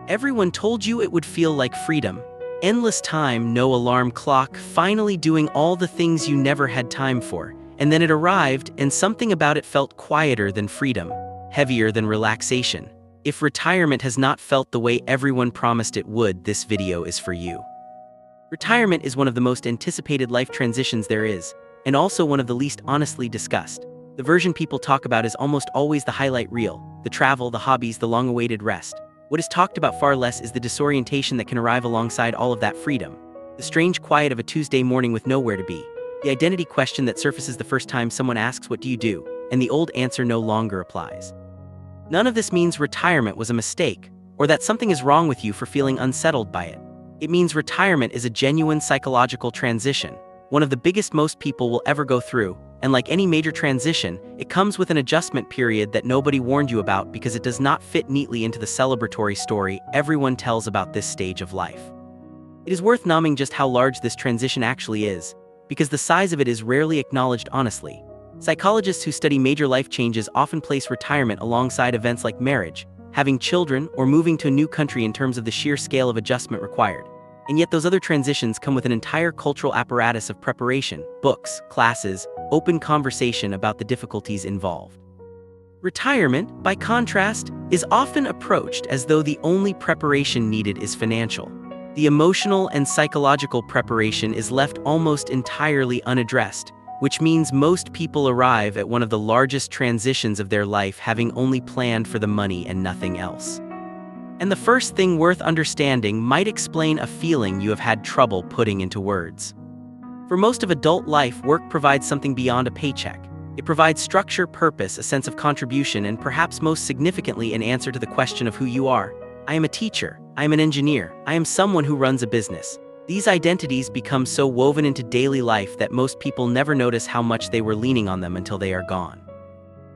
Everyone told you it would feel like freedom. Endless time, no alarm clock, finally doing all the things you never had time for. And then it arrived, and something about it felt quieter than freedom, heavier than relaxation. If retirement has not felt the way everyone promised it would, this video is for you. Retirement is one of the most anticipated life transitions there is, and also one of the least honestly discussed. The version people talk about is almost always the highlight reel: the travel, the hobbies, the long-awaited rest. What is talked about far less is the disorientation that can arrive alongside all of that freedom. The strange quiet of a Tuesday morning with nowhere to be. The identity question that surfaces the first time someone asks, "What do you do?" and the old answer no longer applies. None of this means retirement was a mistake, or that something is wrong with you for feeling unsettled by it. It means retirement is a genuine psychological transition, one of the biggest most people will ever go through, and like any major transition, it comes with an adjustment period that nobody warned you about because it does not fit neatly into the celebratory story everyone tells about this stage of life. It is worth noting just how large this transition actually is, because the size of it is rarely acknowledged honestly. Psychologists who study major life changes often place retirement alongside events like marriage, having children, or moving to a new country in terms of the sheer scale of adjustment required. And yet those other transitions come with an entire cultural apparatus of preparation, books, classes, open conversation about the difficulties involved. Retirement, by contrast, is often approached as though the only preparation needed is financial. The emotional and psychological preparation is left almost entirely unaddressed, which means most people arrive at one of the largest transitions of their life having only planned for the money and nothing else. And the first thing worth understanding might explain a feeling you have had trouble putting into words. For most of adult life, work provides something beyond a paycheck. It provides structure, purpose, a sense of contribution, and perhaps most significantly, an answer to the question of who you are. I am a teacher. I am an engineer. I am someone who runs a business. These identities become so woven into daily life that most people never notice how much they were leaning on them until they are gone.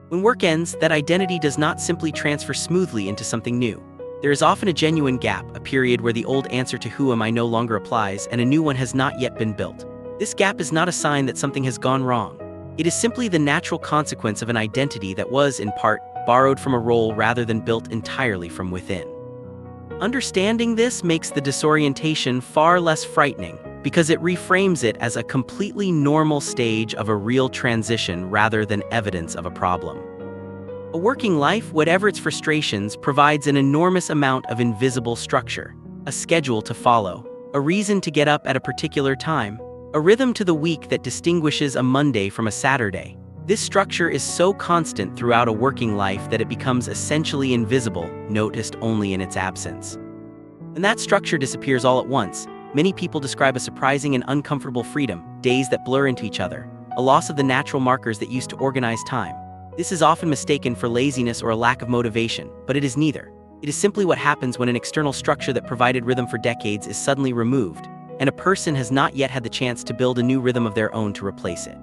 When work ends, that identity does not simply transfer smoothly into something new. There is often a genuine gap, a period where the old answer to who am I no longer applies and a new one has not yet been built. This gap is not a sign that something has gone wrong. It is simply the natural consequence of an identity that was, in part, borrowed from a role rather than built entirely from within. Understanding this makes the disorientation far less frightening, because it reframes it as a completely normal stage of a real transition rather than evidence of a problem. A working life, whatever its frustrations, provides an enormous amount of invisible structure, a schedule to follow, a reason to get up at a particular time, a rhythm to the week that distinguishes a Monday from a Saturday. This structure is so constant throughout a working life that it becomes essentially invisible, noticed only in its absence. And that structure disappears all at once. Many people describe a surprising and uncomfortable freedom, days that blur into each other, a loss of the natural markers that used to organize time. This is often mistaken for laziness or a lack of motivation, but it is neither. It is simply what happens when an external structure that provided rhythm for decades is suddenly removed, and a person has not yet had the chance to build a new rhythm of their own to replace it.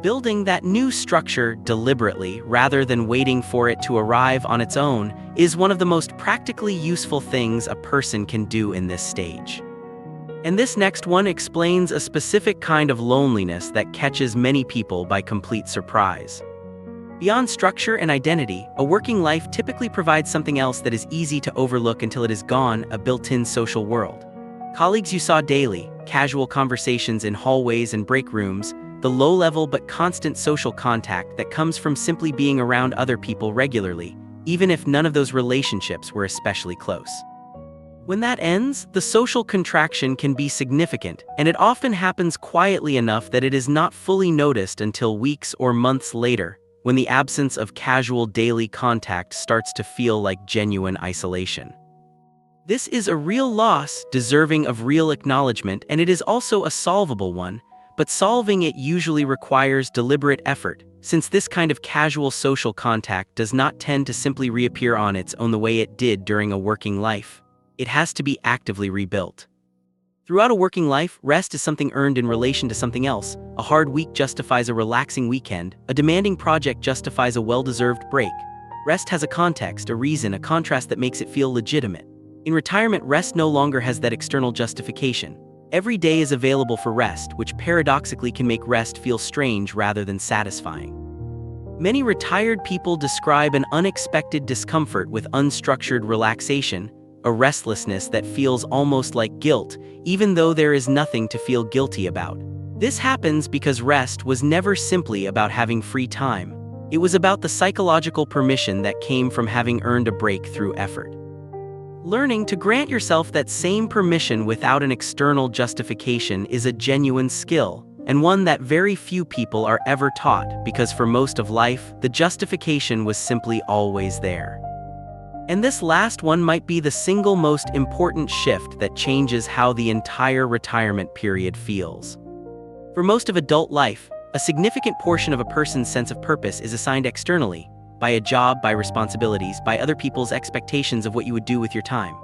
Building that new structure deliberately, rather than waiting for it to arrive on its own, is one of the most practically useful things a person can do in this stage. And this next one explains a specific kind of loneliness that catches many people by complete surprise. Beyond structure and identity, a working life typically provides something else that is easy to overlook until it is gone: a built-in social world. Colleagues you saw daily, casual conversations in hallways and break rooms, the low-level but constant social contact that comes from simply being around other people regularly, even if none of those relationships were especially close. When that ends, the social contraction can be significant, and it often happens quietly enough that it is not fully noticed until weeks or months later, when the absence of casual daily contact starts to feel like genuine isolation. This is a real loss, deserving of real acknowledgement, and it is also a solvable one, but solving it usually requires deliberate effort, since this kind of casual social contact does not tend to simply reappear on its own the way it did during a working life. It has to be actively rebuilt. Throughout a working life, rest is something earned in relation to something else. A hard week justifies a relaxing weekend. A demanding project justifies a well-deserved break. Rest has a context, a reason, a contrast that makes it feel legitimate. In retirement, rest no longer has that external justification. Every day is available for rest, which paradoxically can make rest feel strange rather than satisfying. Many retired people describe an unexpected discomfort with unstructured relaxation, a restlessness that feels almost like guilt, even though there is nothing to feel guilty about. This happens because rest was never simply about having free time. It was about the psychological permission that came from having earned a break through effort. Learning to grant yourself that same permission without an external justification is a genuine skill, and one that very few people are ever taught because for most of life, the justification was simply always there. And this last one might be the single most important shift that changes how the entire retirement period feels. For most of adult life, a significant portion of a person's sense of purpose is assigned externally, by a job, by responsibilities, by other people's expectations of what you would do with your time.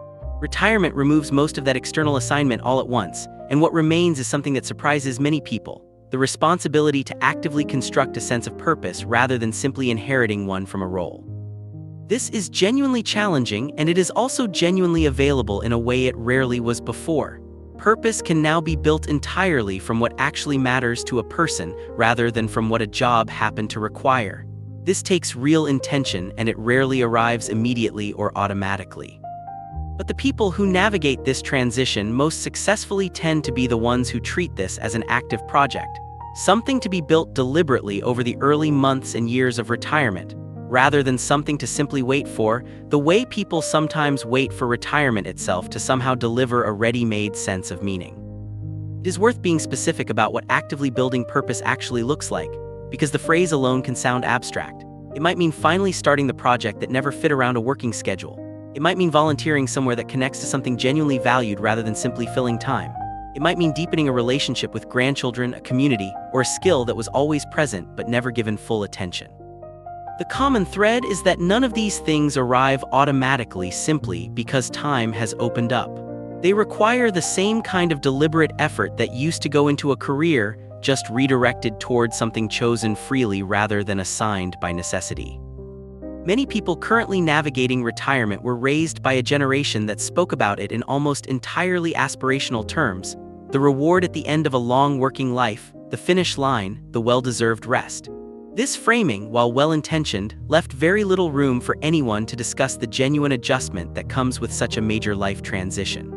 Retirement removes most of that external assignment all at once, and what remains is something that surprises many people: the responsibility to actively construct a sense of purpose rather than simply inheriting one from a role. This is genuinely challenging, and it is also genuinely available in a way it rarely was before. Purpose can now be built entirely from what actually matters to a person rather than from what a job happened to require. This takes real intention, and it rarely arrives immediately or automatically. But the people who navigate this transition most successfully tend to be the ones who treat this as an active project, something to be built deliberately over the early months and years of retirement, rather than something to simply wait for, the way people sometimes wait for retirement itself to somehow deliver a ready-made sense of meaning. It is worth being specific about what actively building purpose actually looks like, because the phrase alone can sound abstract. It might mean finally starting the project that never fit around a working schedule. It might mean volunteering somewhere that connects to something genuinely valued rather than simply filling time. It might mean deepening a relationship with grandchildren, a community, or a skill that was always present but never given full attention. The common thread is that none of these things arrive automatically simply because time has opened up. They require the same kind of deliberate effort that used to go into a career, just redirected towards something chosen freely rather than assigned by necessity. Many people currently navigating retirement were raised by a generation that spoke about it in almost entirely aspirational terms: the reward at the end of a long working life, the finish line, the well-deserved rest. This framing, while well-intentioned, left very little room for anyone to discuss the genuine adjustment that comes with such a major life transition.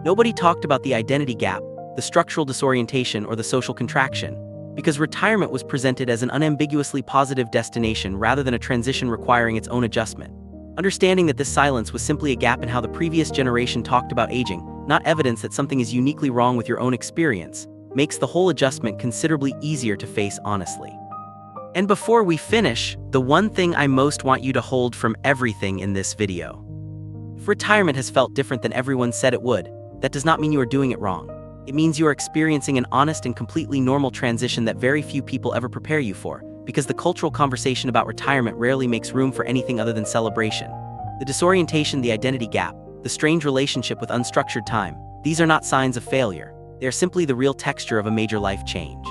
Nobody talked about the identity gap, the structural disorientation, or the social contraction, because retirement was presented as an unambiguously positive destination rather than a transition requiring its own adjustment. Understanding that this silence was simply a gap in how the previous generation talked about aging, not evidence that something is uniquely wrong with your own experience, makes the whole adjustment considerably easier to face honestly. And before we finish, the one thing I most want you to hold from everything in this video. If retirement has felt different than everyone said it would, that does not mean you are doing it wrong. It means you are experiencing an honest and completely normal transition that very few people ever prepare you for, because the cultural conversation about retirement rarely makes room for anything other than celebration. The disorientation, the identity gap, the strange relationship with unstructured time, these are not signs of failure. They are simply the real texture of a major life change.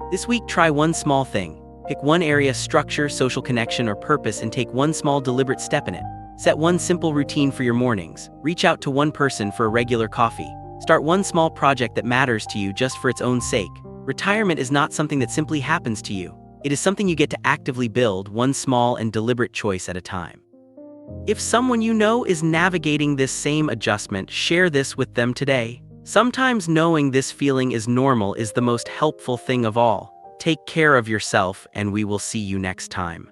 This week, try one small thing. Pick one area: structure, social connection, or purpose, and take one small deliberate step in it. Set one simple routine for your mornings. Reach out to one person for a regular coffee. Start one small project that matters to you just for its own sake. Retirement is not something that simply happens to you. It is something you get to actively build, one small and deliberate choice at a time. If someone you know is navigating this same adjustment, share this with them today. Sometimes knowing this feeling is normal is the most helpful thing of all. Take care of yourself, and we will see you next time.